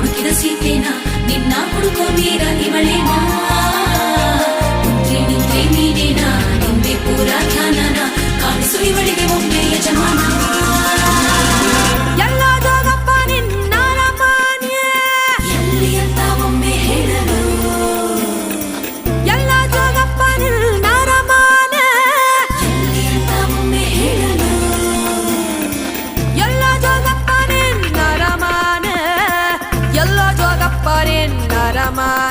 ಹುಡುಕಿದ ಸೀತೆನಾ ನಿನ್ನ ಹುಡುಕೋ ವೀರ ಇವಳೇನಾ ಮುಂದೆ ನಿಂತೆ ನೀನೇನಾ ನಿಂದೆ ಪೂರ ಧ್ಯಾನನ ಕಾಣಿಸು ಇವಳಿಗೆ ಒಮ್ಮೆ ಯಜಮಾನ Rama